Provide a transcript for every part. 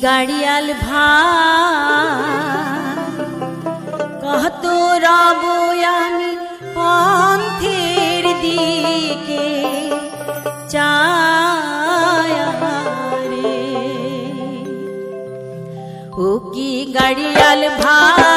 গাড়িয়াল ভাই কত রব আমি পন্থের দিকে চায়া রে ও কি গাড়িয়াল ভাই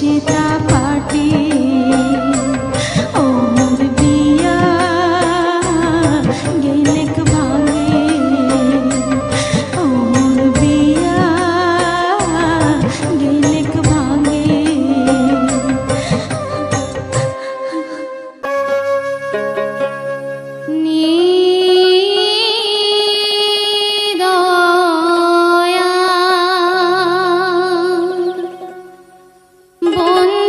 সেতা পাটি ও মোর বিয়া গেলেক ভাঙে ও মোর বিয়া গেলেক ভাঙে বন্ধু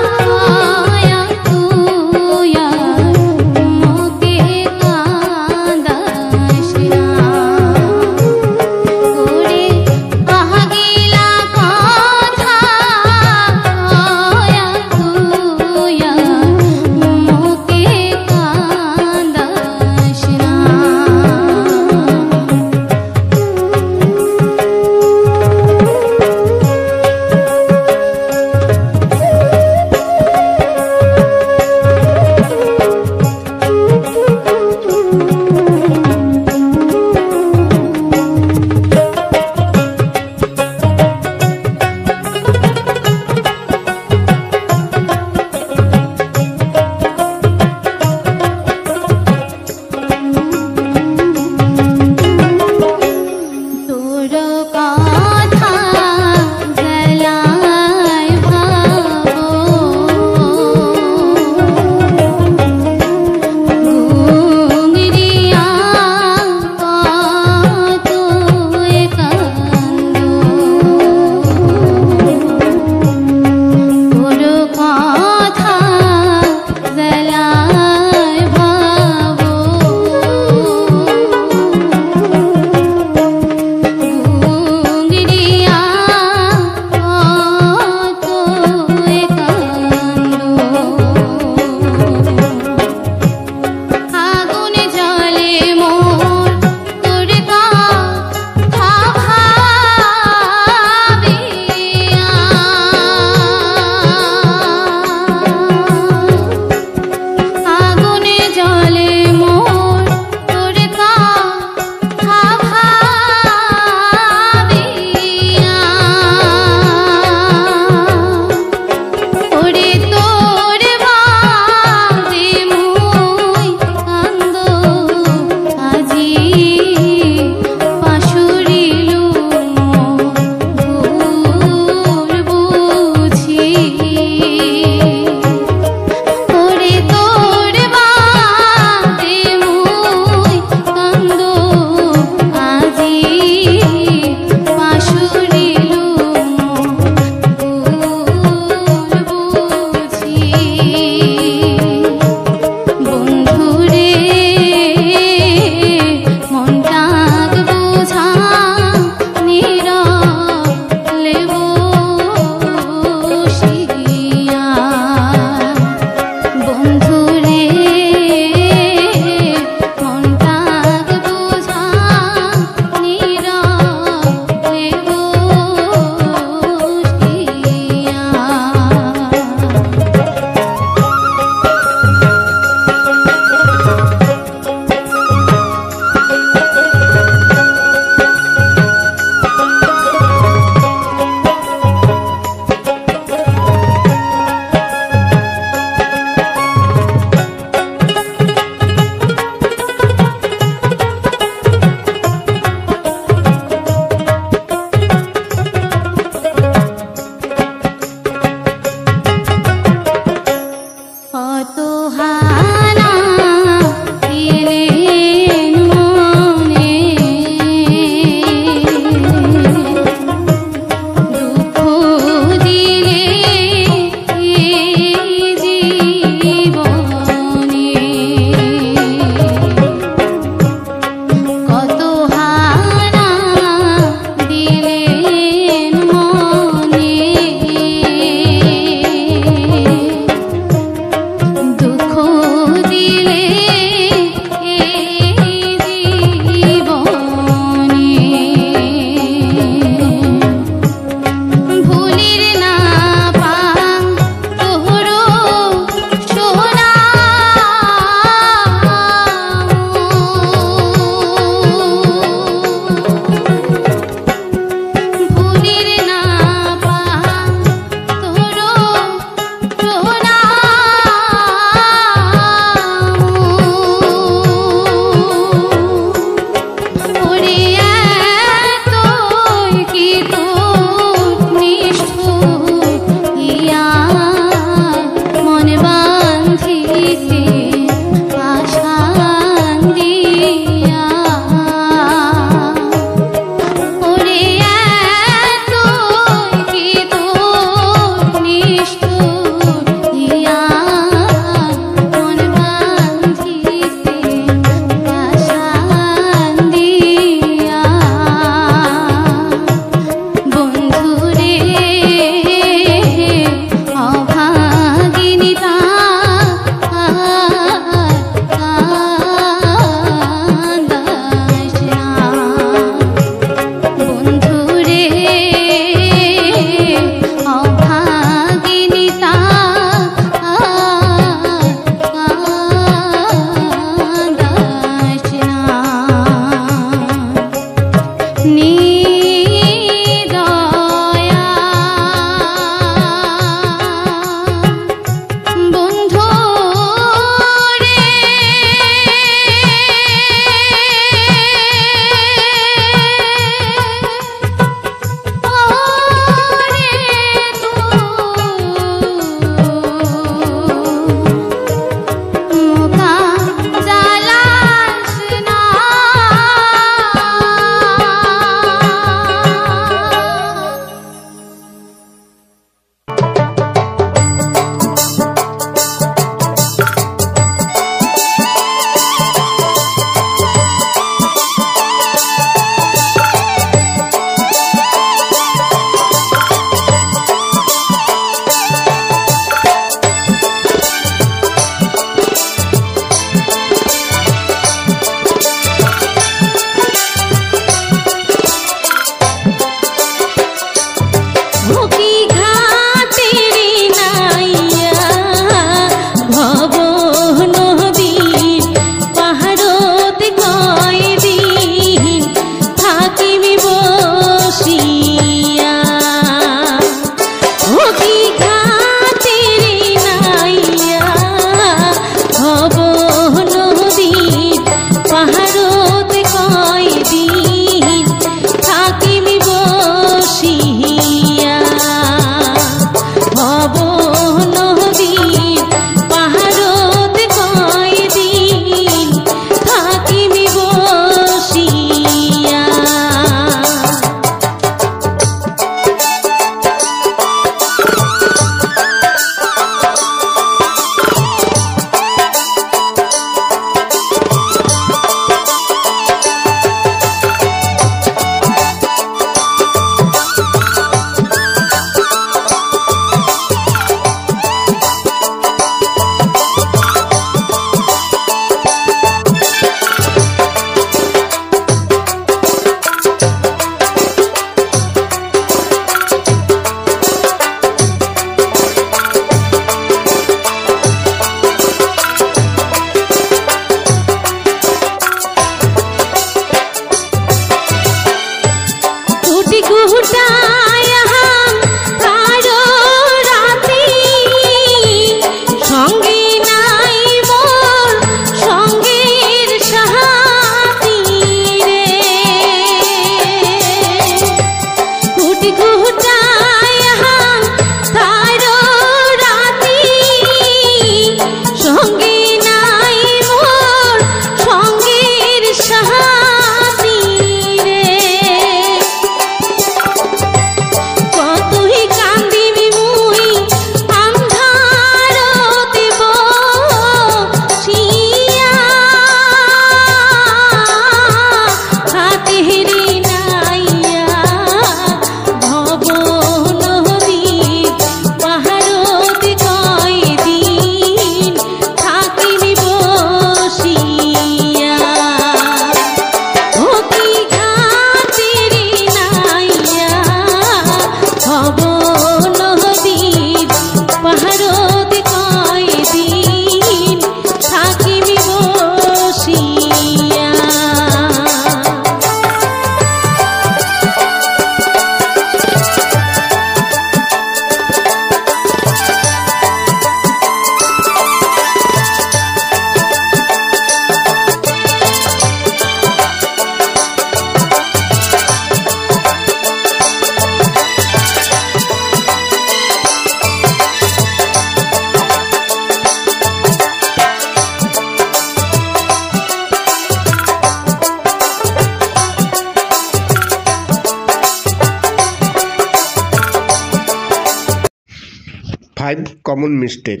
5 কমন মিস্টেক।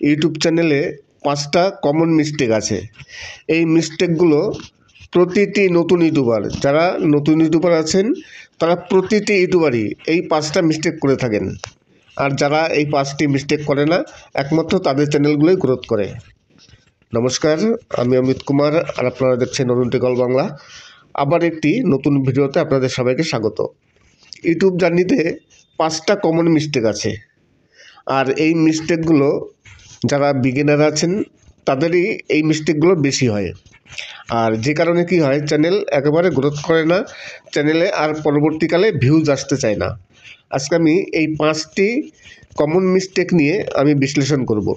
ইউটিউব চ্যানেলে 5টা কমন মিস্টেক আছে। এই মিস্টেকগুলো প্রতিটি নতুন ইউটিউবার, যারা নতুন ইউটিউবার আছেন তারা প্রতিটি ইউটিউবারই এই 5টা মিস্টেক করে থাকেন। আর যারা এই 5টি মিস্টেক করে না, একমাত্র তাদের চ্যানেলগুলোই গ্রোথ করে। নমস্কার, আমি অমিত কুমার, আর আপনারা দেখছেন অরুণ টেকল বাংলা। আবার একটি নতুন ভিডিওতে আপনাদের সবাইকে স্বাগত। ইউটিউব জার্নিতে 5টা কমন মিস্টেক আছে, আর এই মিস্টেকগুলো যারা বিগিনার আছেন তাদেরই এই মিস্টেকগুলো বেশি হয়। আর যে কারণে কি হয়, চ্যানেল একেবারে গ্রোথ করে না, চ্যানেলে আর পরবর্তীকালে ভিউজ আসতে চায় না। আজকে আমি এই 5টি কমন মিস্টেক নিয়ে আমি বিশ্লেষণ করব।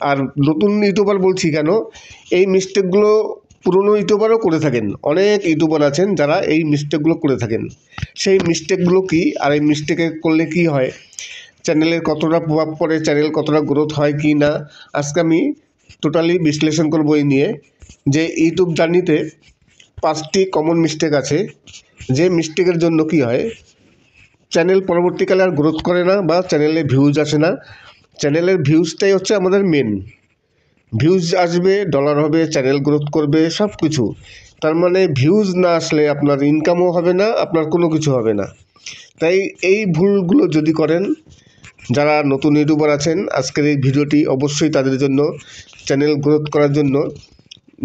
আর নতুন ইউটিউবার বলছি কেন, এই মিস্টেকগুলো পুরনো ইউটিউবারও করে থাকেন। অনেক ইউটিউবার আছেন যারা এই মিস্টেকগুলো করে থাকেন। সেই মিস্টেকগুলো কি, আর এই মিস্টেকে করলে কি হয়, চ্যানেলের কতটা প্রভাব পড়ে, চ্যানেল কতটা গ্রোথ হয় কি না, আজকে আমি টোটালি বিশ্লেষণ করবো এই নিয়ে। যে ইউটিউব জার্নিতে 5টি কমন মিস্টেক আছে, যে মিস্টেকের জন্য কি হয়, চ্যানেল পরবর্তীকালে আর গ্রোথ করে না বা চ্যানেলে ভিউজ আসে না। চ্যানেলের ভিউজটাই হচ্ছে আমাদের মেন। ভিউজ আসবে, ডলার হবে, চ্যানেল গ্রোথ করবে, সব কিছু। তার মানে ভিউজ না আসলে আপনার ইনকামও হবে না, আপনার কোনো কিছু হবে না। তাই এই ভুলগুলো যদি করেন, যারা নতুন ইউটিউবার আছেন, আজকের এই ভিডিওটি অবশ্যই তাদের জন্য, চ্যানেল গ্রোথ করার জন্য।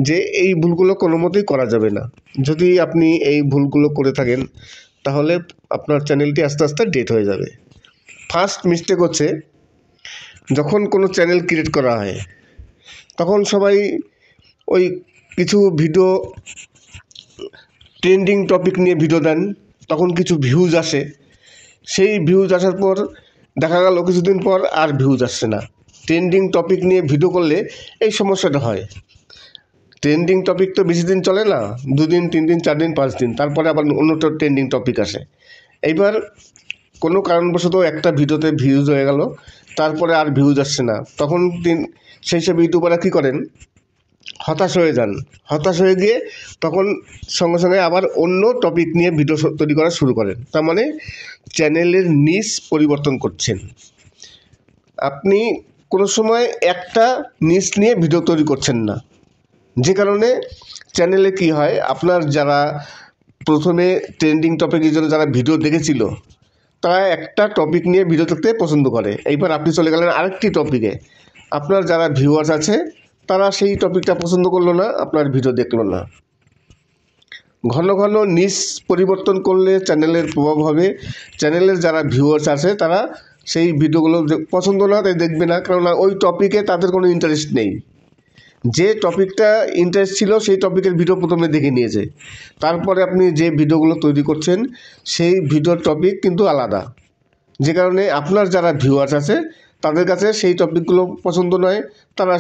যে এই ভুলগুলো কোনো মতেই করা যাবে না। যদি আপনি এই ভুলগুলো করে থাকেন তাহলে আপনার চ্যানেলটি আস্তে আস্তে ডেড হয়ে যাবে। ফার্স্ট মিস্টেক হচ্ছে, যখন কোনো চ্যানেল ক্রিয়েট করা হয় তখন সবাই ওই কিছু ভিডিও ট্রেন্ডিং টপিক নিয়ে ভিডিও দেন, তখন কিছু ভিউজ আসে। সেই ভিউজ আসার পর দেখা গেল কিছুদিন পর আর ভিউজ আসছে না। ট্রেন্ডিং টপিক নিয়ে ভিডিও করলে এই সমস্যাটা হয়। ট্রেন্ডিং টপিক তো বেশি দিন চলে না, 2 দিন 3 দিন 4 দিন 5 দিন, তারপরে আবার অন্যটা ট্রেন্ডিং টপিক আসে। এইবার কোনো কারণবশত একটা ভিডিওতে ভিউজ হয়ে গেল, তারপরে আর ভিউজ আসছে না, তখন সেই সব ইউটিউবাররা কী করেন, হতাশ হয়ে যান। হতাশ হয়ে গিয়ে তখন সঙ্গে সঙ্গে আবার অন্য টপিক নিয়ে ভিডিও তৈরি করা শুরু করেন। তার মানে চ্যানেলের নিশ পরিবর্তন করছেন। আপনি কোনো সময় একটা নিশ নিয়ে ভিডিও তৈরি করছেন না, যে কারণে চ্যানেলে কি হয়, আপনার যারা প্রথমে ট্রেন্ডিং টপিকের জন্য যারা ভিডিও দেখেছিল তারা একটা টপিক নিয়ে ভিডিও দেখতে পছন্দ করে। এইবার আপনি চলে গেলেন আরেকটি টপিকে, আপনার যারা ভিউয়ার্স আছে তারা সেই টপিকটা পছন্দ করলো না, আপনার ভিডিও দেখলো না। ঘন ঘন নিশ পরিবর্তন করলে চ্যানেলের প্রভাব হবে। চ্যানেলের যারা ভিউয়ার্স আছে তারা সেই ভিডিওগুলো পছন্দ না, তাই দেখবে না, কারণ ওই টপিকে তাদের কোনো ইন্টারেস্ট নেই। যে টপিকটা ইন্টারেস্ট ছিল সেই টপিকের ভিডিও প্রথমে দেখে নিয়েছে, তারপরে আপনি যে ভিডিওগুলো তৈরি করছেন সেই ভিডিওর টপিক কিন্তু আলাদা। যে কারণে আপনার যারা ভিউয়ার্স আছে তাদের কাছে সেই টপিকগুলো পছন্দ নয়, তারা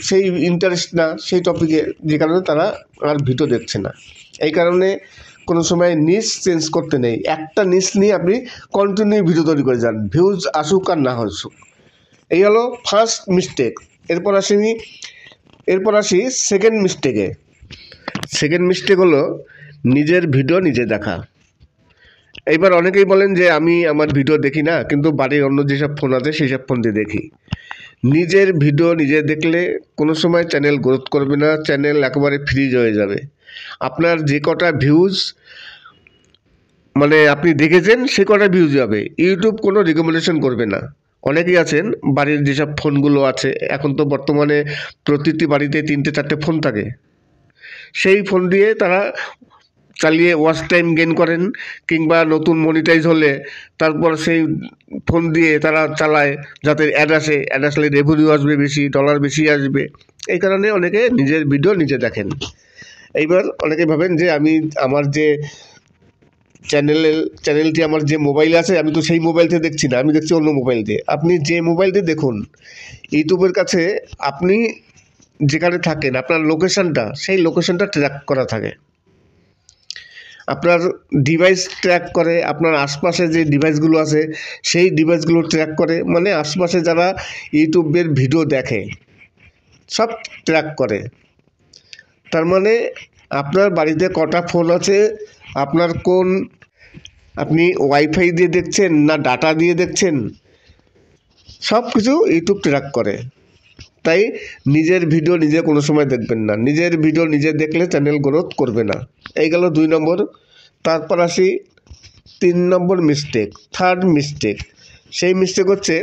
সেই ইন্টারেস্ট না সেই টপিকে, যে কারণে তারা আর ভিডিও দেখছে না। এই কারণে কোনো সময় নিশ চেঞ্জ করতে নেই। একটা নিশ নিয়ে আপনি কন্টিনিউ ভিডিও তৈরি করে যান, ভিউজ আসুক আর না আসুক। এই হলো ফার্স্ট মিস্টেক। এরপর আসি সেকেন্ড মিস্টেকে। সেকেন্ড মিস্টেক হলো নিজের ভিডিও নিজে দেখা। এইবার অনেকেই বলেন যে আমি আমার ভিডিও দেখি না, কিন্তু বাড়ির অন্য যেসব ফোন আছে সেই সব ফোন দিয়ে দেখি। নিজের ভিডিও নিজে দেখলে কোনো সময় চ্যানেল গ্রোথ করবে না, চ্যানেল একেবারে ফ্রিজ হয়ে যাবে। আপনার যে কটা ভিউজ মানে আপনি দেখেছেন সে কটা ভিউজ যাবে, ইউটিউব কোনো রিকমেন্ডেশন করবে না। অনেকেই আছেন বাড়ির যেসব ফোনগুলো আছে, এখন তো বর্তমানে প্রতিটি বাড়িতে 3-4টে ফোন থাকে, সেই ফোন দিয়ে তারা চালিয়ে ওয়াচ টাইম গেইন করেন, কিংবা নতুন মনিটাইজ হলে তারপর সেই ফোন দিয়ে তারা চালায় যাতে অ্যাড আসলে রেভিনিউ আসবে বেশি, ডলার বেশি আসবে। এই কারণে অনেকে নিজের ভিডিও নিজে দেখেন। এইবার অনেকে ভাবেন যে আমি আমার যে চ্যানেলটি আমার যে মোবাইলে আছে আমি তো সেই মোবাইল থেকে দেখছি না, আমি দেখছি অন্য মোবাইল দিয়ে। আপনি যে মোবাইল দিয়ে দেখুন, ইউটিউবের কাছে আপনি যেখানে থাকেন আপনার লোকেশানটা, সেই লোকেশানটা ট্র্যাক করা থাকে। আপনার ডিভাইস ট্র্যাক করে, আপনার আশপাশে যে ডিভাইসগুলো আছে সেই ডিভাইসগুলো ট্র্যাক করে, মানে আশপাশে যারা ইউটিউবের ভিডিও দেখে সব ট্র্যাক করে। তার মানে আপনার বাড়িতে কটা ফোন আছে, আপনি ওয়াইফাই দিয়ে দেখছেন না ডাটা দিয়ে দেখছেন, সব কিছু ইউটিউব ট্র্যাক করে। তাই নিজের ভিডিও নিজে কোনো সময় দেখবেন না, নিজের ভিডিও নিজে দেখলে চ্যানেল গ্রোথ করবে না। এই গেল 2 নম্বর। তারপর আসি 3 নম্বর মিস্টেক, থার্ড মিস্টেক। সেই মিস্টেক হচ্ছে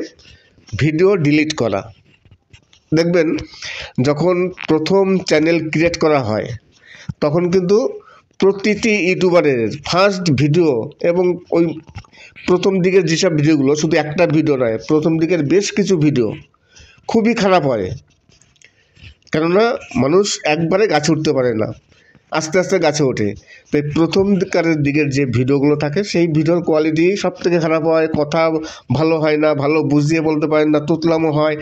ভিডিও ডিলিট করা। দেখবেন যখন প্রথম চ্যানেল ক্রিয়েট করা হয় তখন কিন্তু প্রতিটি ইউটিউবারের ফার্স্ট ভিডিও এবং ওই প্রথম দিকের যেসব ভিডিওগুলো, শুধু একটা ভিডিও নয়, প্রথম দিকের বেশ কিছু ভিডিও খুবই খারাপ হয়। কেননা মানুষ একবারে গাছে উঠতে পারে না, আস্তে আস্তে গাছে ওঠে। তাই প্রথম দিকের যে ভিডিওগুলো থাকে সেই ভিডিওর কোয়ালিটি সব থেকে খারাপ হয়, কথা ভালো হয় না, ভালো বুঝিয়ে বলতে পারেন না, তুতলামো হয়,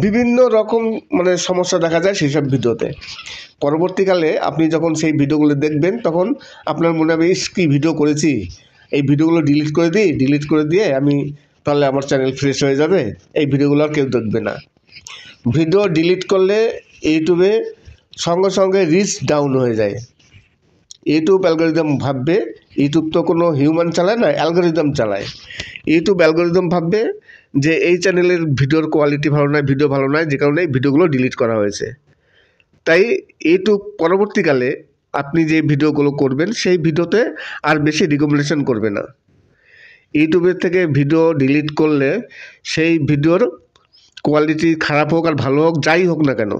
বিভিন্ন রকম সমস্যা দেখা যায় সেই সব ভিডিওতে। পরবর্তীকালে আপনি যখন সেই ভিডিওগুলো দেখবেন তখন আপনার মনে হবে ইস কী ভিডিও করেছি, এই ভিডিওগুলো ডিলিট করে দিই, ডিলিট করে দিয়ে আমি তাহলে আমার চ্যানেল ফ্রেশ হয়ে যাবে, এই ভিডিওগুলো আর কেউ দেখবে না। ভিডিও ডিলিট করলে ইউটিউবে সঙ্গে সঙ্গে রিচ ডাউন হয়ে যায়। ইউটিউব অ্যালগোরিদম ভাববে, ইউটিউব তো কোনো হিউম্যান চালায় না, অ্যালগোরিদম চালায়। ইউটিউব অ্যালগোরিদম ভাববে যে এই চ্যানেলের ভিডিওর কোয়ালিটি ভালো নয়, ভিডিও ভালো নয়, যে কারণে এই ভিডিওগুলো ডিলিট করা হয়েছে। তাই ইউটিউব পরবর্তীকালে আপনি যে ভিডিওগুলো করবেন সেই ভিডিওতে আর বেশি রিকমেন্ডেশন করবে না। ইউটিউবের থেকে ভিডিও ডিলিট করলে সেই ভিডিওর কোয়ালিটি খারাপ হোক আর ভালো হোক, যাই হোক না কেন,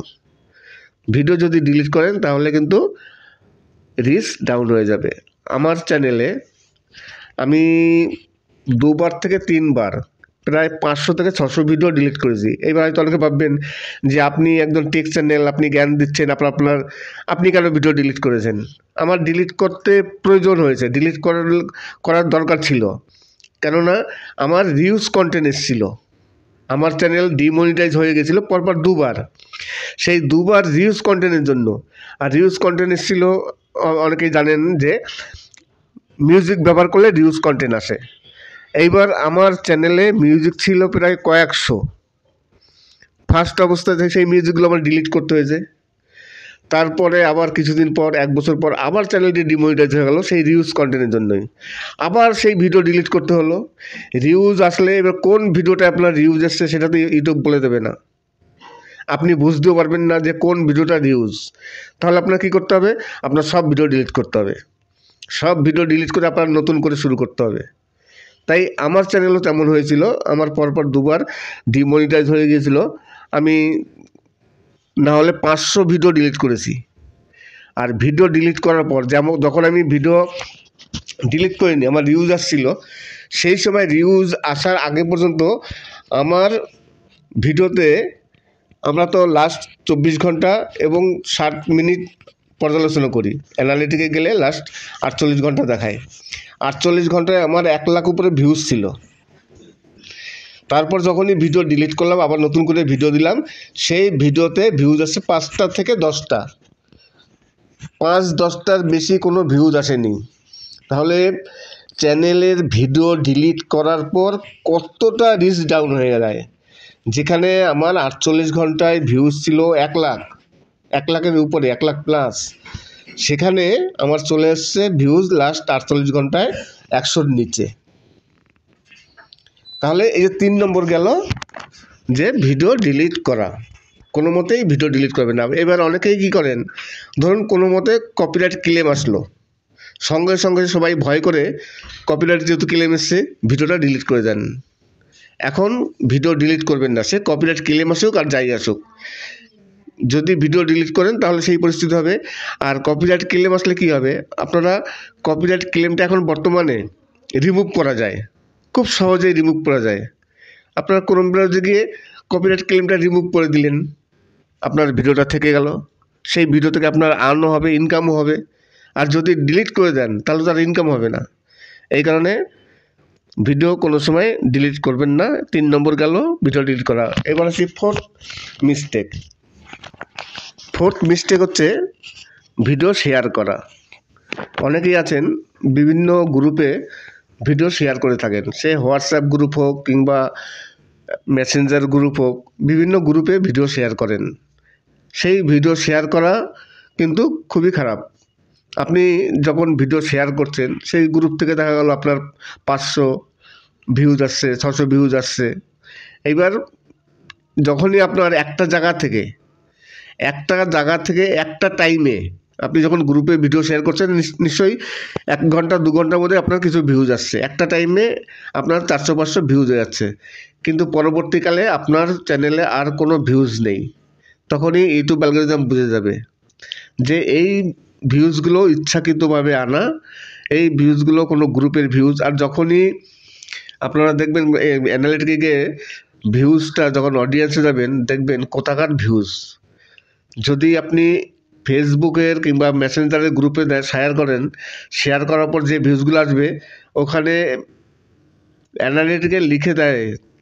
ভিডিও যদি ডিলিট করেন তাহলে কিন্তু রিচ ডাউন হয়ে যাবে। আমার চ্যানেলে আমি 2বার থেকে 3বার প্রায় 500 থেকে 600 ভিডিও ডিলিট করেছি। এবার হয়তো অনেকে ভাববেন যে আপনি একজন টেক চ্যানেল, আপনি জ্ঞান দিচ্ছেন, আপনি কেন ভিডিও ডিলিট করেছেন? আমার ডিলিট করতে প্রয়োজন হয়েছে, ডিলিট করার দরকার ছিল। কেননা আমার রিউজ কন্টেন্ট এসেছিল, আমার চ্যানেল ডিমনিটাইজ হয়ে গেছিলো পরপর 2বার। সেই 2বার রিউজ কন্টেন্টের জন্য। আর রিউজ কন্টেন্ট এসেছিল, অনেকেই জানেন যে মিউজিক ব্যবহার করলে রিউজ কন্টেন্ট আসে। এইবার আমার চ্যানেলে মিউজিক ছিল প্রায় কয়েকশো। ফার্স্ট অবস্থায় সেই মিউজিকগুলো আমার ডিলিট করতে হয়েছে। তারপরে আবার কিছুদিন পর, 1 বছর পর আবার চ্যানেলটি ডিমনিটাইজ হয়ে গেল সেই রিউজ কন্টেন্টের জন্যই। আবার সেই ভিডিও ডিলিট করতে হলো। রিউজ আসলে এবার কোন ভিডিওটা আপনার রিউজ এসছে সেটা তো ইউটিউব বলে দেবে না, আপনি বুঝতেও পারবেন না যে কোন ভিডিওটা রিউজ। তাহলে আপনার কী করতে হবে? আপনার সব ভিডিও ডিলিট করতে হবে, সব ভিডিও ডিলিট করে আপনার নতুন করে শুরু করতে হবে। তাই আমার চ্যানেলও তেমন হয়েছিল, আমার পরপর 2বার ডিমনিটাইজ হয়ে গিয়েছিল। আমি না হলে 500 ভিডিও ডিলিট করেছি। আর ভিডিও ডিলিট করার পর যখন আমি ভিডিও ডিলিট করিনি, আমার রিউজ আসছিল, সেই সময় রিউজ আসার আগে পর্যন্ত আমার ভিডিওতে আমরা তো লাস্ট 24 ঘন্টা এবং 60 মিনিট পর্যালোচনা করি, অ্যানালিটিকে গেলে লাস্ট 48 ঘন্টা দেখায়। 48 ঘন্টায় আমার 1 লাখ উপরে ভিউজ ছিল। তারপর যখনই ভিডিও ডিলিট করলাম, আবার নতুন করে ভিডিও দিলাম, সেই ভিডিওতে ভিউজ আসছে 5টা থেকে 10টা, 5-10টার বেশি কোনো ভিউজ আসেনি। তাহলে চ্যানেলের ভিডিও ডিলিট করার পর কতটা রিচ ডাউন হয়ে যায়। যেখানে আমার 48 ঘন্টায় ভিউজ ছিল 1 লাখ, 1 লাখের উপরে, 1 লাখ প্লাস, সেখানে আমার চলে এসছে ভিউজ লাস্ট 48 ঘন্টায় 100-র নিচে। তাহলে এই যে 3 নম্বর গেল, যে ভিডিও ডিলিট করা। কোনো মতেই ভিডিও ডিলিট করবেন না। এবার অনেকেই কী করেন, ধরুন কোনো মতে কপিরাইট ক্লেম আসলো, সঙ্গে সঙ্গে সবাই ভয় করে কপিরাইট যেহেতু ক্লেম এসছে ভিডিওটা ডিলিট করে দেন। এখন ভিডিও ডিলিট করবেন না, সে কপিরাইট ক্লেম আসুক আর যাই আসুক। যদি ভিডিও ডিলিট করেন তাহলে সেই পরিস্থিতি হবে। আর কপিরাইট ক্লেম আসলে কী হবে, আপনারা কপিরাইট ক্লেমটা এখন বর্তমানে রিমুভ করা যায়, খুব সহজেই রিমুভ করা যায়। আপনারা ক্রোম ব্রাউজারে গিয়ে কপিরাইট ক্লেমটা রিমুভ করে দিলেন, আপনার ভিডিওটা থেকে গেল, সেই ভিডিও থেকে আপনার আর্নও হবে, ইনকামও হবে। আর যদি ডিলিট করে দেন তাহলে তো আর ইনকাম হবে না। এই কারণে ভিডিও কোনো সময় ডিলিট করবেন না। 3 নম্বর গেল ভিডিও ডিলিট করা। এবার আসি 4th মিস্টেক। 4th মিস্টেক হচ্ছে ভিডিও শেয়ার করা। অনেকেই আছেন বিভিন্ন গ্রুপে ভিডিও শেয়ার করে থাকেন, সে হোয়াটসঅ্যাপ গ্রুপ হোক কিংবা মেসেঞ্জার গ্রুপ হোক, বিভিন্ন গ্রুপে ভিডিও শেয়ার করেন। সেই ভিডিও শেয়ার করা কিন্তু খুবই খারাপ। আপনি যখন ভিডিও শেয়ার করছেন সেই গ্রুপ থেকে দেখা গেল আপনার 500 ভিউজ আসছে, 600 ভিউজ আসছে। এইবার যখনই আপনার একটা জায়গা থেকে একটা টাইমে আপনি যখন গ্রুপে ভিডিও শেয়ার করছেন, নিশ্চয়ই 1 ঘন্টা 2 ঘন্টার মধ্যে আপনার কিছু ভিউজ আসছে, একটা টাইমে আপনার 400-500 ভিউজ হয়ে যাচ্ছে, কিন্তু পরবর্তীকালে আপনার চ্যানেলে আর কোনো ভিউজ নেই। তখনই ইউটিউব অ্যালগরিদম বুঝে যাবে যে এই ভিউজগুলো ইচ্ছাকৃতভাবে আনা, এই ভিউজগুলো কোনো গ্রুপের ভিউজ। আর যখনই আপনারা দেখবেন অ্যানালিটিকে গিয়ে ভিউজটা যখন অডিয়েন্সে যাবেন, দেখবেন কোথাকার ভিউজ। যদি আপনি ফেসবুকের কিংবা মেসেঞ্জারের গ্রুপে শেয়ার করার পর যে ভিউজগুলো আসবে, ওখানে অ্যানালিটিকে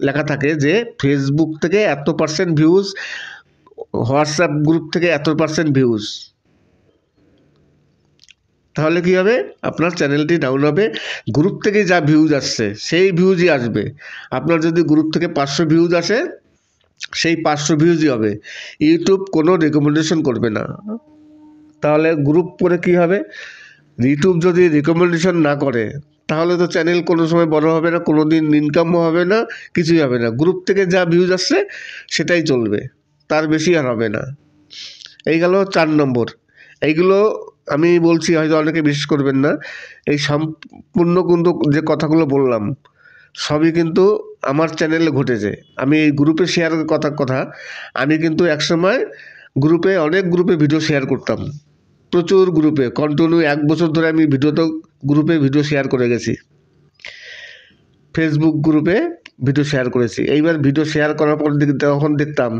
লেখা থাকে যে ফেসবুক থেকে এত % ভিউজ, হোয়াটসঅ্যাপ গ্রুপ থেকে এত % ভিউজ। তাহলে কী হবে, আপনার চ্যানেলটি ডাউন হবে। গ্রুপ থেকে যা ভিউজ আসছে সেই ভিউজই আসবে। আপনার যদি গ্রুপ থেকে 500 ভিউজ আসে, সেই 500 ভিউজই হবে। ইউটিউব কোনো রেকমেন্ডেশন করবে না। তাহলে গ্রুপ করে কী হবে, ইউটিউব যদি রেকমেন্ডেশন না করে তাহলে তো চ্যানেল কোনো সময় বড় হবে না, কোনো দিন ইনকামও হবে না, কিছুই হবে না। গ্রুপ থেকে যা ভিউজ আসছে সেটাই চলবে, তার বেশি আর হবে না। এই গেল 4 নম্বর। এইগুলো আমি বলছি, হয়তো অনেকে বিশ্বাস করবেন না, এই সম্পূর্ণ কিন্তু যে কথাগুলো বললাম সবই কিন্তু আমার চ্যানেলে ঘটেছে। আমি এই গ্রুপে শেয়ারের কথা আমি কিন্তু একসময় অনেক গ্রুপে ভিডিও শেয়ার করতাম, প্রচুর গ্রুপে কন্টিনিউ 1 বছর ধরে আমি গ্রুপে ভিডিও শেয়ার করে গেছি। ফেসবুক গ্রুপে ভিডিও শেয়ার করেছি। এইবার ভিডিও শেয়ার করার পর তখন দেখতাম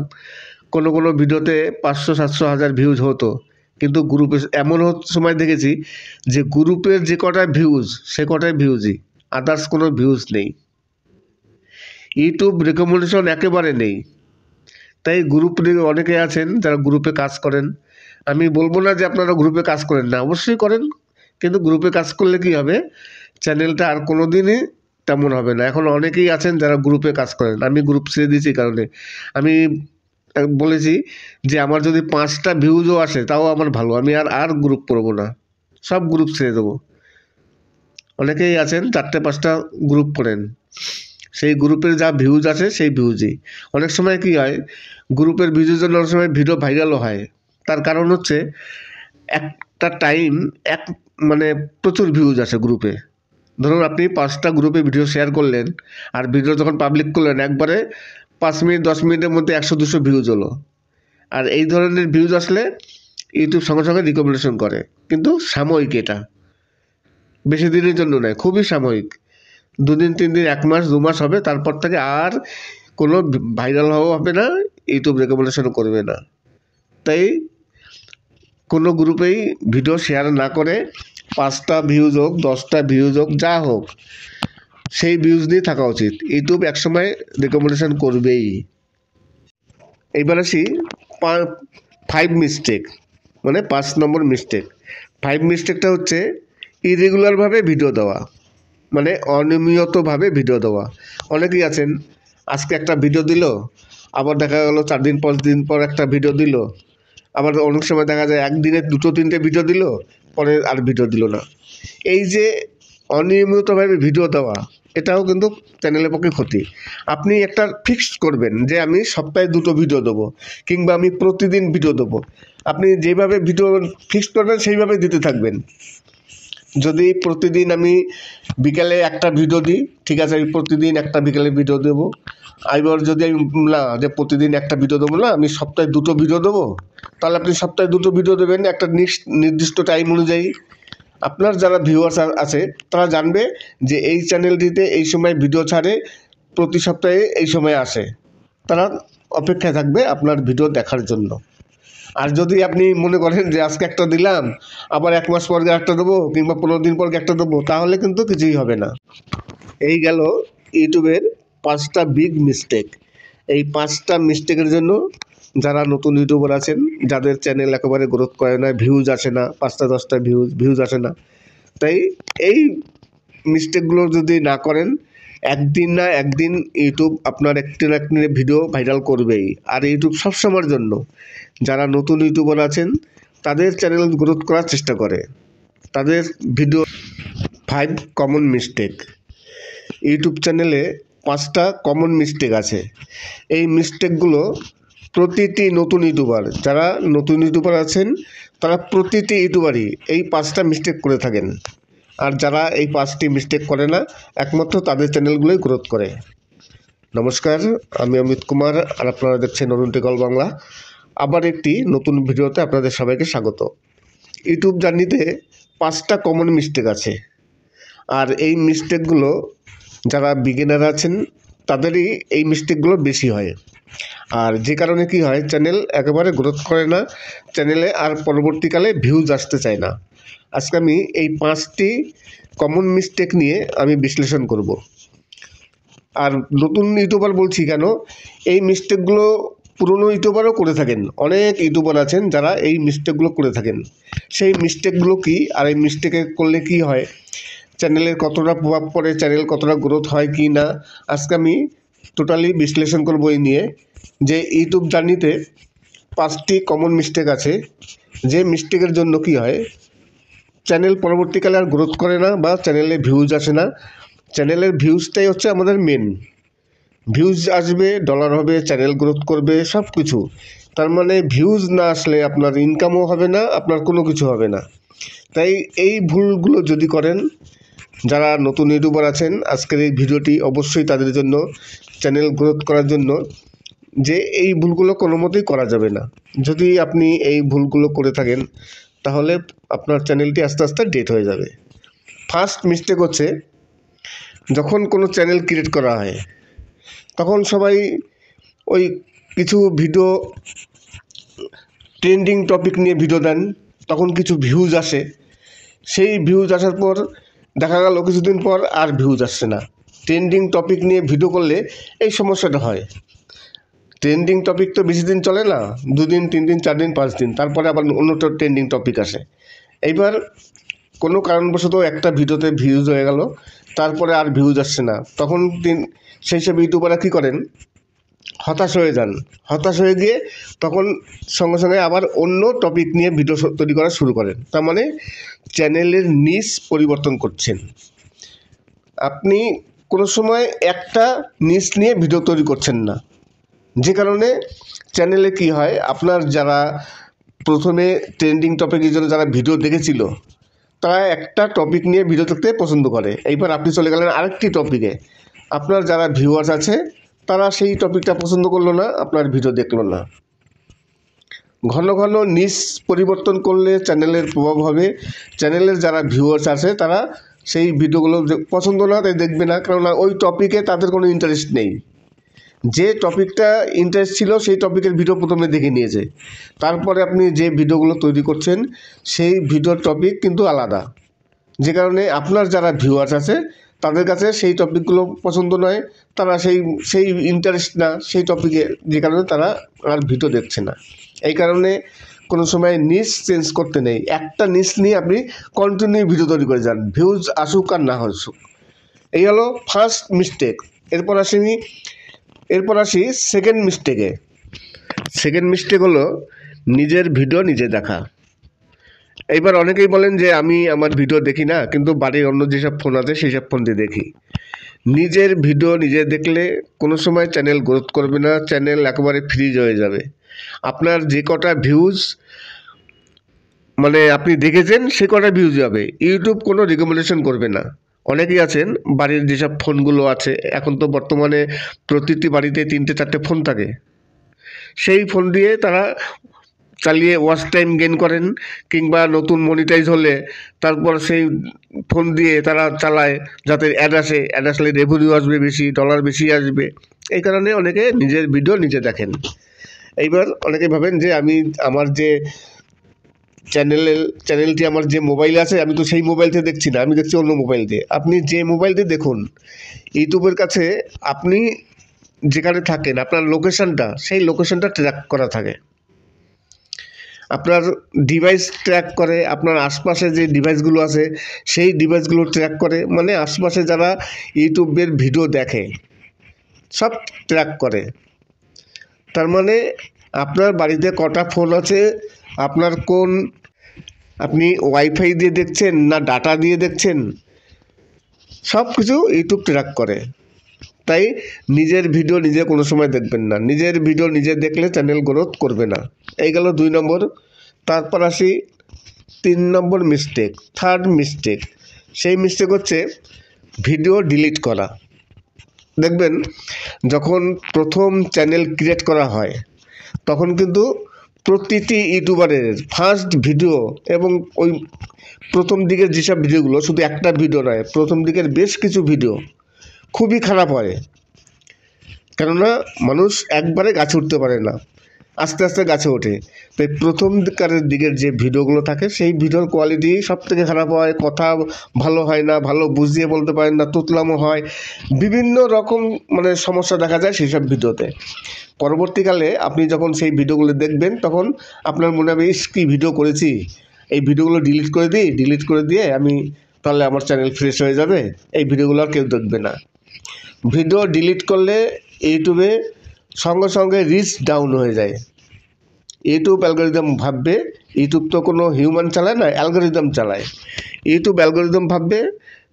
কোনো ভিডিওতে 500-700 হাজার ভিউজ হতো, কিন্তু গ্রুপে এমন সময় দেখেছি যে গ্রুপের যে কটা ভিউজ সে কটাই ভিউজই, আদার্স কোনো ভিউজ নেই। ইউটিউব রেকমেন্ডেশন একেবারে নেই। তাই গ্রুপে অনেকে আছেন যারা গ্রুপে কাজ করেন, আমি বলবো না যে আপনারা গ্রুপে কাজ করেন না, অবশ্যই করেন, কিন্তু গ্রুপে কাজ করলে কি হবে, চ্যানেলটা আর কোনো দিনই তেমন হবে না। এখন অনেকেই আছেন যারা গ্রুপে কাজ করেন, আমি গ্রুপ ছেড়ে দিয়েছি কারণে আমি বলেছি যে আমার যদি 5টা ভিউজও আসে তাও আমার ভালো, আমি আর গ্রুপ করবো না, সব গ্রুপ ছেড়ে দেবো। অনেকেই আছেন 4-5টা গ্রুপ করেন, সেই গ্রুপের যা ভিউজ আছে সেই ভিউজই। অনেক সময় কি হয়, গ্রুপের ভিউজের জন্য অনেক সময় ভিডিও ভাইরালও হয়। তার কারণ হচ্ছে একটা টাইম প্রচুর ভিউজ আসে গ্রুপে। ধরুন আপনি 5টা গ্রুপে ভিডিও শেয়ার করলেন, আর ভিডিও যখন পাবলিক করলেন একবারে 5 মিনিট 10 মিনিটের মধ্যে 100-200 ভিউজ হলো। আর এই ধরনের ভিউজ আসলে ইউটিউব সঙ্গে সঙ্গে রিকমেন্ডেশন করে, কিন্তু সাময়িক, এটা বেশি দিনের জন্য নয়, খুবই সাময়িক। 2 দিন 3 দিন 1 মাস 2 মাস হবে, তারপর থেকে আর কোনো ভাইরাল হওয়া হবে না, ইউটিউব রেকমেন্ডেশনও করবে না। তাই কোনো গ্রুপেই ভিডিও শেয়ার না করে 5টা ভিউজ হোক 10টা ভিউজ হোক যা হোক, সেই ভিউজ নিয়ে থাকা উচিত। ইউটিউব একসময় রেকমেন্ডেশন করবেই। এইবার আসি 5 মিস্টেক, 5 নম্বর মিস্টেক। 5 মিস্টেকটা হচ্ছে ইরেগুলারভাবে ভিডিও দেওয়া, অনিয়মিতভাবে ভিডিও দেওয়া। অনেকেই আছেন আজকে একটা ভিডিও দিল, আবার দেখা গেল 4 দিন 5 দিন পর একটা ভিডিও দিল, আবার অনেক সময় দেখা যায় একদিনে 2-3টে ভিডিও দিল, পরে আর ভিডিও দিল না। এই যে অনিয়মিতভাবে ভিডিও দেওয়া, এটাও কিন্তু চ্যানেলের পক্ষে ক্ষতি। আপনি একটা ফিক্সড করবেন যে আমি সপ্তাহে 2টো ভিডিও দেবো, কিংবা আমি প্রতিদিন ভিডিও দেবো। আপনি যেভাবে ভিডিও ফিক্সড করবেন সেইভাবে দিতে থাকবেন। যদি প্রতিদিন আমি বিকেলে একটা ভিডিও দিই, ঠিক আছে, আমি প্রতিদিন একটা বিকেলে ভিডিও দেবো। এবার যদি আমি না যে প্রতিদিন একটা ভিডিও দেবো না, আমি সপ্তাহে 2টো ভিডিও দেবো, তাহলে আপনি সপ্তাহে 2টো ভিডিও দেবেন একটা নির্দিষ্ট টাইম অনুযায়ী। আপনার যারা ভিউয়ার্স আছে তারা জানবে যে এই চ্যানেলটিতে এই সময় ভিডিও ছাড়ে, প্রতি সপ্তাহে এই সময় আসে, তারা অপেক্ষায় থাকবে আপনার ভিডিও দেখার জন্য। আর যদি আপনি মনে করেন যে আজকে একটা দিলাম, আবার 1 মাস পর একটা দেবো, কিংবা 15 দিন পর একটা দেবো, তাহলে কিন্তু কিছুই হবে না। এই গেল ইউটিউবের 5টা বিগ মিস্টেক। এই 5টা মিস্টেকের জন্য যারা নতুন ইউটিউবার আছেন, যাদের চ্যানেল একেবারে গ্রোথ করে না, ভিউজ আসে না, 5টা 10টা ভিউজ আসে না, তাই এই মিস্টেকগুলো যদি না করেন, একদিন না একদিন ইউটিউব আপনার একটি না একটি ভিডিও ভাইরাল করবেই। আর ইউটিউব সবসময়ের জন্য যারা নতুন ইউটিউবার আছেন তাদের চ্যানেল গ্রোথ করার চেষ্টা করে, তাদের ভিডিও। 5 common mistake. ইউটিউব চ্যানেলে 5টা কমন মিস্টেক আছে। এই মিস্টেকগুলো প্রতিটি নতুন ইউটিউবার, যারা নতুন ইউটিউবার আছেন তারা প্রতিটি ইউটিউবারই এই 5টা মিস্টেক করে থাকেন। আর যারা এই 5টি মিস্টেক করে না, একমাত্র তাদের চ্যানেলগুলোই গ্রোথ করে। নমস্কার, আমি অমিত কুমার, আর আপনারা দেখছেন অরুণ টেকল বাংলা। আবার একটি নতুন ভিডিওতে আপনাদের সবাইকে স্বাগত। ইউটিউব জার্নিতে 5টা কমন মিস্টেক আছে, আর এই মিস্টেকগুলো যারা বিগিনার আছেন তাদেরই এই মিস্টেকগুলো বেশি হয়। আর যে কারণে কি হয়, চ্যানেল একেবারে গ্রোথ করে না, চ্যানেলে আর পরবর্তীকালে ভিউজ আসতে চায় না। আজকে আমি এই 5টি কমন মিস্টেক নিয়ে আমি বিশ্লেষণ করব। আর নতুন ইউটিউবার বলছি কেন, এই মিস্টেকগুলো পুরনো ইউটিউবারও করে থাকেন। অনেক ইউটিউবার আছেন যারা এই মিস্টেকগুলো করে থাকেন। সেই মিস্টেকগুলো কি, আর এই মিস্টেকে করলে কি হয়, চ্যানেলের কতটা প্রভাব পড়ে, চ্যানেল কতটা গ্রোথ হয় কি না, আজকে আমি টোটালি বিশ্লেষণ করবো এই নিয়ে। যে ইউটিউব জার্নিতে 5টি কমন মিস্টেক আছে, যে মিস্টেকের জন্য কি হয়, চ্যানেল পরবর্তীকালে আর গ্রোথ করে না বা চ্যানেলে ভিউজ আসে না। চ্যানেলের ভিউজটাই হচ্ছে আমাদের মেন। ভিউজ আসবে, ডলার হবে, চ্যানেল গ্রোথ করবে, সব কিছু। তার মানে ভিউজ না আসলে আপনার ইনকামও হবে না, আপনার কোনো কিছু হবে না। তাই এই ভুলগুলো যদি করেন, যারা নতুন ইউটিউবার আছেন, আজকের এই ভিডিওটি অবশ্যই তাদের জন্য, চ্যানেল গ্রোথ করার জন্য। যে এই ভুলগুলো কোনো মতেই করা যাবে না। যদি আপনি এই ভুলগুলো করে থাকেন তাহলে আপনার চ্যানেলটি আস্তে আস্তে ডেট হয়ে যাবে। ফার্স্ট মিস্টেক হচ্ছে, যখন কোনো চ্যানেল ক্রিয়েট করা হয় তখন সবাই ওই কিছু ভিডিও ট্রেন্ডিং টপিক নিয়ে ভিডিও দেন, তখন কিছু ভিউজ আসে। সেই ভিউজ আসার পর দেখা গেল কিছুদিন পর আর ভিউজ আসছে না। ট্রেন্ডিং টপিক নিয়ে ভিডিও করলে এই সমস্যাটা হয়। ট্রেন্ডিং টপিক তো বেশি দিন চলে না, 2 দিন 3 দিন 4 দিন 5 দিন, তারপরে আবার অন্যটা ট্রেন্ডিং টপিক আসে। এইবার কোনো কারণবশত একটা ভিডিওতে ভিউজ হয়ে গেল, তারপরে আর ভিউজ আসছে না, তখন সেই সব ইউটিউবাররা কী করেন, হতাশ হয়ে যান। হতাশ হয়ে গিয়ে তখন সঙ্গে সঙ্গে আবার অন্য টপিক নিয়ে ভিডিও তৈরি করা শুরু করেন। তার মানে চ্যানেলের নিশ পরিবর্তন করছেন। আপনি কোনো সময় একটা নিশ নিয়ে ভিডিও তৈরি করছেন না, যে কারণে চ্যানেলে কি হয়, আপনার যারা প্রথমে ট্রেন্ডিং টপিকের জন্য যারা ভিডিও দেখেছিল তারা একটা টপিক নিয়ে ভিডিও দেখতে পছন্দ করে। এইবার আপনি চলে গেলেন আরেকটি টপিকে, আপনার যারা ভিউয়ার্স আছে তারা সেই টপিকটা পছন্দ করলো না, আপনার ভিডিও দেখলো না। ঘন ঘন নিশ পরিবর্তন করলে চ্যানেলের প্রভাব হবে। চ্যানেলের যারা ভিউয়ার্স আছে তারা সেই ভিডিওগুলো পছন্দ না, তাই দেখবে না, কারণ ওই টপিকে তাদের কোনো ইন্টারেস্ট নেই। যে টপিকটা ইন্টারেস্ট ছিল সেই টপিকের ভিডিও প্রথমে দেখে নিয়েছে, তারপরে আপনি যে ভিডিওগুলো তৈরি করছেন সেই ভিডিওর টপিক কিন্তু আলাদা। যে কারণে আপনার যারা ভিউয়ার্স আছে তাদের কাছে সেই টপিকগুলো পছন্দ নয়, তারা সেই ইন্টারেস্ট না সেই টপিকে, যে কারণে তারা আর ভিডিও দেখছে না। এই কারণে কোনো সময় নিশ চেঞ্জ করতে নেই, একটা নিশ নিয়ে আপনি কন্টিনিউ ভিডিও তৈরি করে যান, ভিউজ আসুক আর না আসুক। এই হলো ফার্স্ট মিস্টেক। এরপর আসি সেকেন্ড মিস্টেকে। সেকেন্ড মিস্টেক হলো নিজের ভিডিও নিজে দেখা। এইবার অনেকেই বলেন যে আমি আমার ভিডিও দেখি না, কিন্তু বাড়ির অন্য যেসব ফোন আছে সেই সব ফোন দিয়ে দেখি। নিজের ভিডিও নিজে দেখলে কোনো সময় চ্যানেল গ্রোথ করবে না, চ্যানেল একেবারে ফ্রিজ হয়ে যাবে। আপনার যে কটা ভিউজ মানে আপনি দেখেছেন সে কটা ভিউজ যাবে, ইউটিউব কোনো রিকমেন্ডেশন করবে না। অনেকেই আছেন বাড়ির যেসব ফোনগুলো আছে, এখন তো বর্তমানে প্রতিটি বাড়িতে 3-4টে ফোন থাকে, সেই ফোন দিয়ে তারা চালিয়ে ওয়াচ টাইম গেইন করেন, কিংবা নতুন মনিটাইজ হলে তারপর সেই ফোন দিয়ে তারা চালায় যাতে অ্যাড আসলে রেভিনিউ আসবে বেশি, ডলার বেশি আসবে। এই কারণে অনেকে নিজের ভিডিও নিজে দেখেন। এইবার অনেকে ভাবেন যে আমি আমার যে চ্যানেলটি আমার যে মোবাইলে আছে আমি তো সেই মোবাইল থেকে দেখছি না, আমি দেখছি অন্য মোবাইল দিয়ে। আপনি যে মোবাইল দিয়ে দেখুন, ইউটিউবের কাছে আপনি যেখানে থাকেন আপনার লোকেশনটা, সেই লোকেশনটা ট্র্যাক করা থাকে। আপনার ডিভাইস ট্র্যাক করে, আপনার আশপাশে যে ডিভাইসগুলো আছে সেই ডিভাইসগুলো ট্র্যাক করে, মানে আশপাশে যারা ইউটিউবের ভিডিও দেখে সব ট্র্যাক করে। তার মানে আপনার বাড়িতে কটা ফোন আছে, আপনি ওয়াইফাই দিয়ে দেখছেন না ডাটা দিয়ে দেখছেন, সব কিছু ইউটিউব ট্র্যাক করে। তাই নিজের ভিডিও নিজে কোনো সময় দেখবেন না। নিজের ভিডিও নিজে দেখলে চ্যানেল গ্রোথ করবে না। এই গেল 2 নম্বর। তারপর আসি 3 নম্বর মিস্টেক, থার্ড মিস্টেক। সেই মিস্টেক হচ্ছে ভিডিও ডিলিট করা। দেখবেন যখন প্রথম চ্যানেল ক্রিয়েট করা হয় তখন কিন্তু প্রতিটি ইউটিউবারের ফার্স্ট ভিডিও এবং ওই প্রথম দিকের যেসব ভিডিওগুলো, শুধু একটা ভিডিও নয়, প্রথম দিকের বেশ কিছু ভিডিও খুবই খারাপ হয়। কেননা মানুষ একবারে গাছে উঠতে পারে না, আস্তে আস্তে গাছে ওঠে। তাই প্রথম দিকের যে ভিডিওগুলো থাকে সেই ভিডিওর কোয়ালিটি সব থেকে খারাপ হয়, কথা ভালো হয় না, ভালো বুঝিয়ে বলতে পারেন না, তুতলামো হয়, বিভিন্ন রকম সমস্যা দেখা যায় সেই সব ভিডিওতে। পরবর্তীকালে আপনি যখন সেই ভিডিওগুলো দেখবেন তখন আপনার মনে হবে কী ভিডিও করেছি, এই ভিডিওগুলো ডিলিট করে দিই, ডিলিট করে দিয়ে আমি তাহলে আমার চ্যানেল ফ্রেশ হয়ে যাবে, এই ভিডিওগুলো আর কেউ দেখবে না। ভিডিও ডিলিট করলে ইউটিউবে সঙ্গে সঙ্গে রিচ ডাউন হয়ে যায়। ইউটিউব অ্যালগোরিদম ভাববে, ইউটিউব তো কোনো হিউম্যান চালায় না, অ্যালগোরিদম চালায়। ইউটিউব অ্যালগোরিদম ভাববে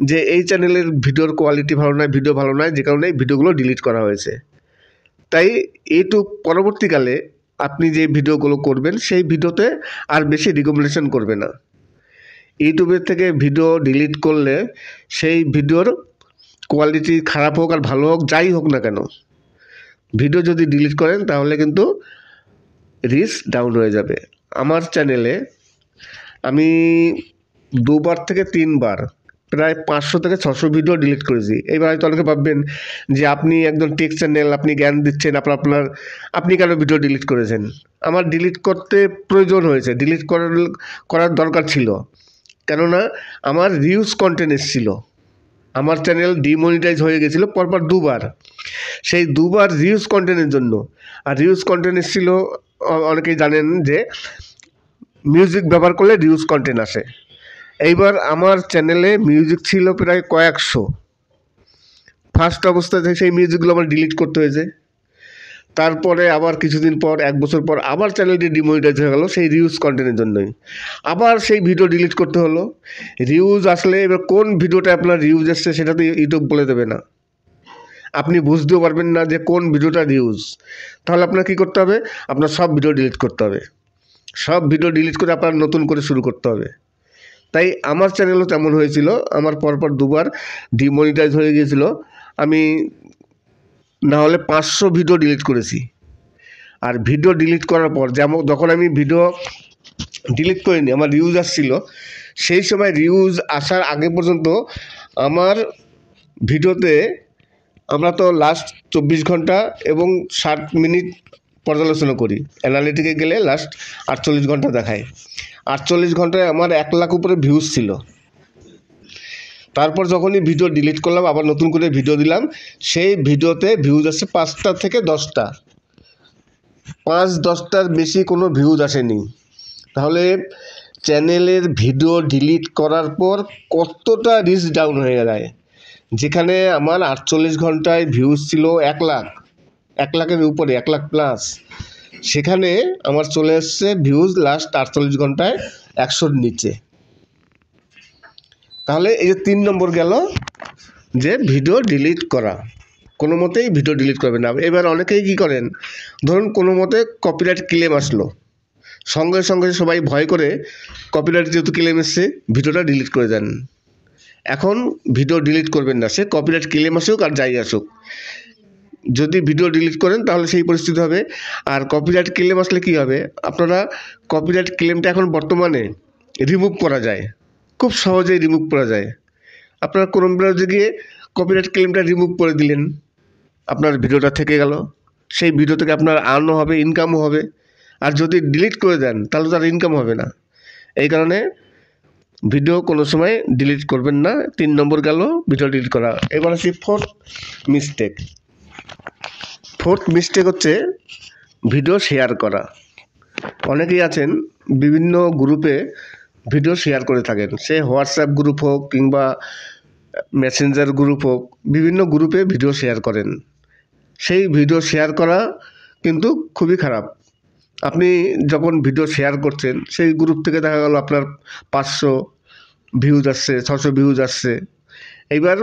যে এই চ্যানেলের ভিডিওর কোয়ালিটি ভালো নয়, ভিডিও ভালো নয়, যে কারণে এই ভিডিওগুলো ডিলিট করা হয়েছে। তাই ইউটিউব পরবর্তীকালে আপনি যে ভিডিওগুলো করবেন সেই ভিডিওতে আর বেশি রিকমেন্ডেশন করবে না। ইউটিউবের থেকে ভিডিও ডিলিট করলে সেই ভিডিওর কোয়ালিটি খারাপ হোক আর ভালো হোক, যাই হোক না কেন, ভিডিও যদি ডিলিট করেন তাহলে কিন্তু রিচ ডাউন হয়ে যাবে। আমার চ্যানেলে আমি 2বার থেকে 3বার প্রায় 500 থেকে 600 ভিডিও ডিলিট করেছি। এইবার হয়তো অনেকে ভাববেন যে আপনি একজন টেক চ্যানেল, আপনি জ্ঞান দিচ্ছেন, আপনি কেন ভিডিও ডিলিট করেছেন? আমার ডিলিট করতে প্রয়োজন হয়েছে, ডিলিট করার দরকার ছিল। কেননা আমার রিউজ কন্টেন্ট এসেছিল, আমার চ্যানেল ডিমনিটাইজ হয়ে গেছিলো পরপর 2বার। সেই 2বার রিউজ কন্টেন্টের জন্য। আর রিউজ কন্টেন্ট এসেছিল, অনেকেই জানেন যে মিউজিক ব্যবহার করলে রিউজ কন্টেন্ট আসে। এইবার আমার চ্যানেলে মিউজিক ছিল প্রায় কয়েকশো। ফার্স্ট অবস্থায় সেই মিউজিকগুলো আমার ডিলিট করতে হয়েছে। তারপরে আবার কিছুদিন পর, 1 বছর পর আবার চ্যানেলটি ডিমনিটাইজ হয়ে গেল সেই রিউজ কন্টেন্টের জন্যই। আবার সেই ভিডিও ডিলিট করতে হলো। রিউজ আসলে এবার কোন ভিডিওটা আপনার রিউজ এসছে সেটা তো ইউটিউব বলে দেবে না, আপনি বুঝতেও পারবেন না যে কোন ভিডিওটা রিউজ। তাহলে আপনার কী করতে হবে? আপনার সব ভিডিও ডিলিট করতে হবে, সব ভিডিও ডিলিট করে আপনার নতুন করে শুরু করতে হবে। তাই আমার চ্যানেলও তেমন হয়েছিল, আমার পরপর 2বার ডিমনিটাইজ হয়ে গিয়েছিল। আমি না হলে 500 ভিডিও ডিলিট করেছি। আর ভিডিও ডিলিট করার পর যখন আমি ভিডিও ডিলিট করিনি, আমার রিউজ আসছিল, সেই সময় রিউজ আসার আগে পর্যন্ত আমার ভিডিওতে আমরা তো লাস্ট 24 ঘন্টা এবং 60 মিনিট পর্যালোচনা করি, অ্যানালিটিকে গেলে লাস্ট 48 ঘন্টা দেখায়। 48 ঘন্টায় আমার 1 লাখ উপরে ভিউজ ছিল। তারপর যখনই ভিডিও ডিলিট করলাম, আবার নতুন করে ভিডিও দিলাম, সেই ভিডিওতে ভিউজ আসছে 5টা থেকে 10টা, 5-10টার বেশি কোনো ভিউজ আসেনি। তাহলে চ্যানেলের ভিডিও ডিলিট করার পর কতটা রিচ ডাউন হয়ে যায়। যেখানে আমার 48 ঘন্টায় ভিউজ ছিল 1 লাখ, 1 লাখের উপরে, 1 লাখ প্লাস, সেখানে আমার চলে এসছে ভিউজ লাস্ট 48 ঘন্টায় 100-র নিচে। তাহলে এই যে 3 নম্বর গেল, যে ভিডিও ডিলিট করা। কোনো মতেই ভিডিও ডিলিট করবেন না। এবার অনেকেই কী করেন, ধরুন কোনো মতে কপিরাইট ক্লেম আসলো, সঙ্গে সঙ্গে সবাই ভয় করে কপিরাইট যেহেতু ক্লেম এসছে ভিডিওটা ডিলিট করে দেন। এখন ভিডিও ডিলিট করবেন না, সে কপিরাইট ক্লেম আসুক আর যাই আসুক। যদি ভিডিও ডিলিট করেন তাহলে সেই পরিস্থিতি হবে। আর কপিরাইট ক্লেম আসলে কী হবে, আপনারা কপিরাইট ক্লেমটা এখন বর্তমানে রিমুভ করা যায়, খুব সহজেই রিমুভ করা যায়। আপনারা ক্রোম ব্রাউজারে গিয়ে কপিরাইট ক্লেমটা রিমুভ করে দিলেন, আপনার ভিডিওটা থেকে গেল, সেই ভিডিও থেকে আপনার আর্নও হবে, ইনকামও হবে। আর যদি ডিলিট করে দেন তাহলে তার ইনকাম হবে না। এই কারণে ভিডিও কোনো সময় ডিলিট করবেন না। 3 নম্বর গেল ভিডিও ডিলিট করা। এবার আসি 4th মিস্টেক। 4th মিস্টেক হচ্ছে ভিডিও শেয়ার করা। অনেকেই আছেন বিভিন্ন গ্রুপে ভিডিও শেয়ার করে থাকেন, সে হোয়াটসঅ্যাপ গ্রুপ হোক কিংবা মেসেঞ্জার গ্রুপ হোক, বিভিন্ন গ্রুপে ভিডিও শেয়ার করেন। সেই ভিডিও শেয়ার করা কিন্তু খুবই খারাপ। আপনি যখন ভিডিও শেয়ার করছেন সেই গ্রুপ থেকে দেখা গেল আপনার 500 ভিউজ আসছে, 600 ভিউজ আসছে। এইবার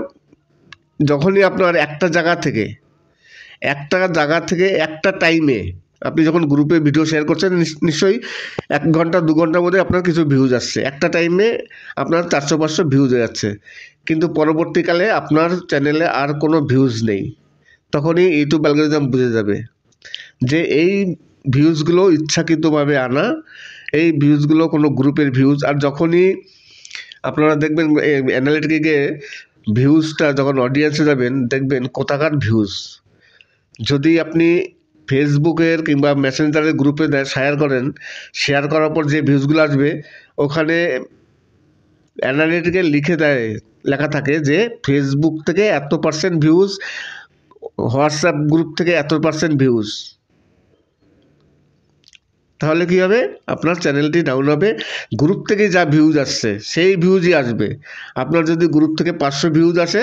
যখনই আপনার একটা জায়গা থেকে একটা টাইমে আপনি যখন গ্রুপে ভিডিও শেয়ার করছেন, নিশ্চয়ই 1 ঘন্টা 2 ঘন্টার মধ্যে আপনার কিছু ভিউজ আসছে, একটা টাইমে আপনার 400-500 ভিউজ হয়ে যাচ্ছে, কিন্তু পরবর্তীকালে আপনার চ্যানেলে আর কোনো ভিউজ নেই। তখনই ইউটিউব অ্যালগরিদম বুঝে যাবে যে এই ভিউজগুলো ইচ্ছাকৃতভাবে আনা, এই ভিউজগুলো কোনো গ্রুপের ভিউজ। আর যখনই আপনারা দেখবেন অ্যানালিটিকে গিয়ে ভিউজটা যখন অডিয়েন্সে যাবেন, দেখবেন কোথাকার ভিউজ। যদি আপনি ফেসবুকের কিংবা মেসেঞ্জারের গ্রুপে শেয়ার করার পর যে ভিউজগুলো আসবে, ওখানে অ্যানালিটিকে লেখা থাকে যে ফেসবুক থেকে এত % ভিউজ, হোয়াটসঅ্যাপ গ্রুপ থেকে এত % ভিউজ। তাহলে কী হবে, আপনার চ্যানেলটি ডাউন হবে। গ্রুপ থেকে যা ভিউজ আসছে সেই ভিউজই আসবে। আপনার যদি গ্রুপ থেকে 500 ভিউজ আসে,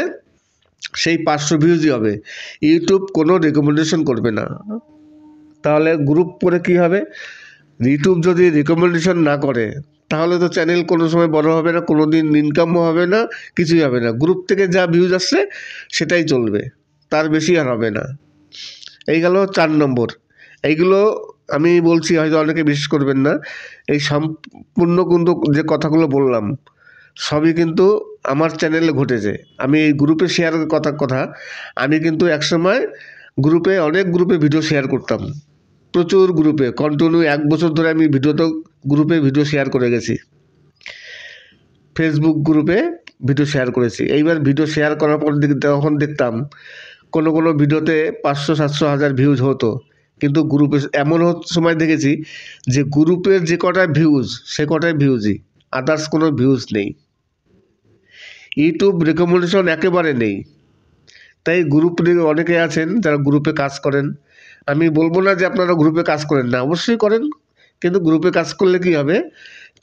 সেই 500 ভিউজই হবে। ইউটিউব কোনো রেকমেন্ডেশন করবে না। তাহলে গ্রুপ করে কি হবে, ইউটিউব যদি রেকমেন্ডেশন না করে তাহলে তো চ্যানেল কোনো সময় বড় হবে না, কোনো দিন ইনকামও হবে না, কিছুই হবে না। গ্রুপ থেকে যা ভিউজ আসছে সেটাই চলবে, তার বেশি আর হবে না। এই গেল 4 নম্বর। এইগুলো আমি বলছি, হয়তো অনেকে বিশ্বাস করবেন না, এই সম্পূর্ণ কিন্তু যে কথাগুলো বললাম সবই কিন্তু আমার চ্যানেলে ঘটেছে। আমি এই গ্রুপে শেয়ারের কথা আমি কিন্তু একসময় অনেক গ্রুপে ভিডিও শেয়ার করতাম, প্রচুর গ্রুপে কন্টিনিউ 1 বছর ধরে আমি গ্রুপে ভিডিও শেয়ার করে গেছি। ফেসবুক গ্রুপে ভিডিও শেয়ার করেছি। এইবার ভিডিও শেয়ার করার পর তখন দেখতাম কোনো ভিডিওতে 500-700 হাজার ভিউজ হতো, কিন্তু গ্রুপে এমন সময় দেখেছি যে গ্রুপের যে কটা ভিউজ সে কটাই ভিউজই, আদার্স কোনো ভিউজ নেই। ইউটিউব রেকমেন্ডেশন একেবারে নেই। তাই গ্রুপে অনেকে আছেন যারা গ্রুপে কাজ করেন, আমি বলবো না যে আপনারা গ্রুপে কাজ করেন না, অবশ্যই করেন, কিন্তু গ্রুপে কাজ করলে কি হবে,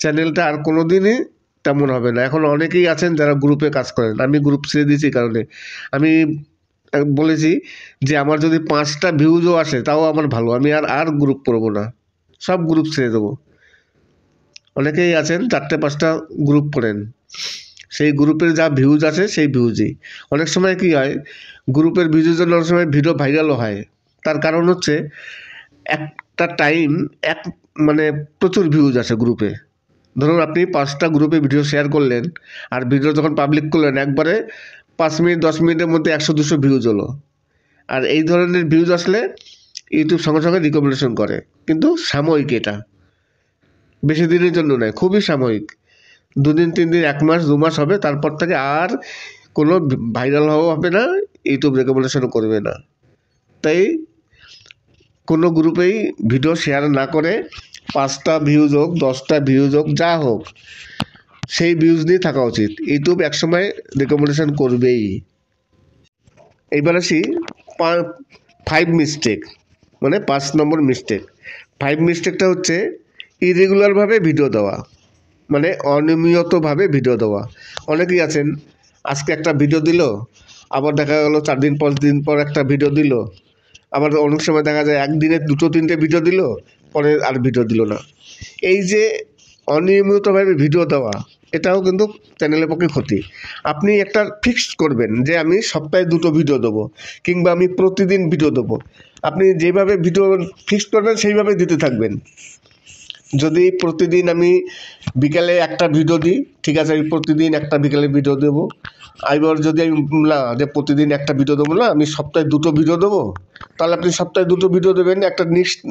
চ্যানেলটা আর কোনো দিনই তেমন হবে না। এখন অনেকেই আছেন যারা গ্রুপে কাজ করেন, আমি গ্রুপ ছেড়ে দিয়েছি কারণে আমি বলেছি যে আমার যদি 5টা ভিউজও আসে তাও আমার ভালো, আমি আর গ্রুপ করবো না, সব গ্রুপ ছেড়ে দেবো। অনেকেই আছেন 4-5টা গ্রুপ করেন, সেই গ্রুপের যা ভিউজ আছে সেই ভিউজই। অনেক সময় কি হয়, গ্রুপের ভিউজের জন্য অনেক সময় ভিডিও ভাইরালও হয়। তার কারণ হচ্ছে একটা টাইম প্রচুর ভিউজ আসে গ্রুপে। ধরুন আপনি 5টা গ্রুপে ভিডিও শেয়ার করলেন, আর ভিডিও যখন পাবলিক করলেন একবারে 5 মিনিট 10 মিনিটের মধ্যে 100-200 ভিউজ হলো। আর এই ধরনের ভিউজ আসলে ইউটিউব সঙ্গে সঙ্গে রিকমেন্ডেশন করে, কিন্তু সাময়িক, এটা বেশি দিনের জন্য নয়, খুবই সাময়িক। 2 দিন 3 দিন 1 মাস 2 মাস হবে, তারপর থেকে আর কোনো ভাইরাল হওয়া হবে না, ইউটিউব রেকমেন্ডেশনও করবে না। তাই কোনো গ্রুপেই ভিডিও শেয়ার না করে 5টা ভিউজ হোক 10টা ভিউজ হোক যা হোক সেই ভিউজ নিয়ে থাকা উচিত। ইউটিউব একসময় রেকমেন্ডেশন করবেই। এইবার আসি 5 মিস্টেক, 5 নম্বর মিস্টেক। 5 মিস্টেকটা হচ্ছে ইরেগুলারভাবে ভিডিও দেওয়া, অনিয়মিতভাবে ভিডিও দেওয়া। অনেকেই আছেন আজকে একটা ভিডিও দিল, আবার দেখা গেল 4 দিন 5 দিন পর একটা ভিডিও দিল, আবার অনেক সময় দেখা যায় একদিনে 2-3টে ভিডিও দিল, পরে আর ভিডিও দিল না। এই যে অনিয়মিতভাবে ভিডিও দেওয়া, এটাও কিন্তু চ্যানেলের পক্ষে ক্ষতি। আপনি একটা ফিক্সড করবেন যে আমি সপ্তাহে 2টো ভিডিও দেবো, কিংবা আমি প্রতিদিন ভিডিও দেবো। আপনি যেভাবে ভিডিও ফিক্সড করবেন সেইভাবে দিতে থাকবেন। যদি প্রতিদিন আমি বিকালে একটা ভিডিও দিই, ঠিক আছে, আমি প্রতিদিন একটা বিকালে ভিডিও দেবো। এবার যদি আমি না যে প্রতিদিন একটা ভিডিও দেবো না, আমি সপ্তাহে 2টো ভিডিও দেবো, তাহলে আপনি সপ্তাহে 2টো ভিডিও দেবেন একটা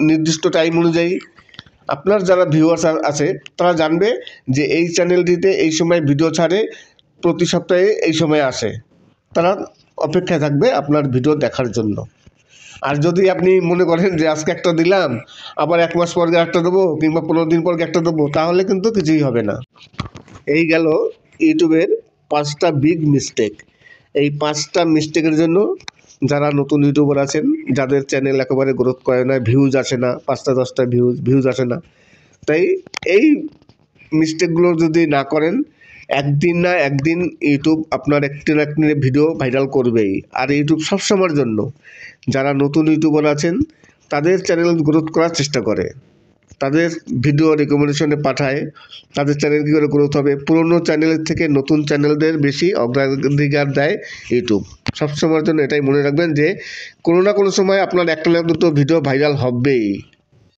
নির্দিষ্ট টাইম অনুযায়ী। আপনার যারা ভিউয়ার্স আছে তারা জানবে যে এই চ্যানেলটিতে এই সময় ভিডিও ছাড়ে, প্রতি সপ্তাহে এই সময় আসে, তারা অপেক্ষায় থাকবে আপনার ভিডিও দেখার জন্য। আর যদি আপনি মনে করেন যে আজকে একটা দিলাম, আবার 1 মাস পর একটা দেবো, কিংবা 15 দিন পর একটা দেবো, তাহলে কিন্তু কিছুই হবে না। এই গেল ইউটিউবের 5টা বিগ মিস্টেক। এই 5টা মিস্টেকের জন্য যারা নতুন ইউটিউবার আছেন, যাদের চ্যানেল একেবারে গ্রোথ করে না, ভিউজ আসে না, 5টা 10টা ভিউজ আসে না, তাই এই মিস্টেকগুলো যদি না করেন, একদিন না একদিন ইউটিউব আপনার একটি ভিডিও ভাইরাল করবেই। আর ইউটিউব সবসময়ের জন্য যারা নতুন ইউটিউবার আছেন তাদের চ্যানেল গ্রোথ করার চেষ্টা করে, তাদের ভিডিও রেকমেন্ডেশনে পাঠায়, তাদের চ্যানেল কী করে গ্রোথ হবে। পুরনো চ্যানেলের থেকে নতুন চ্যানেলদের বেশি অগ্রাধিকার দেয় ইউটিউব। সবসময়ের জন্য এটাই মনে রাখবেন যে কোনো না কোনো সময় আপনার একটা না দুটো ভিডিও ভাইরাল হবেই।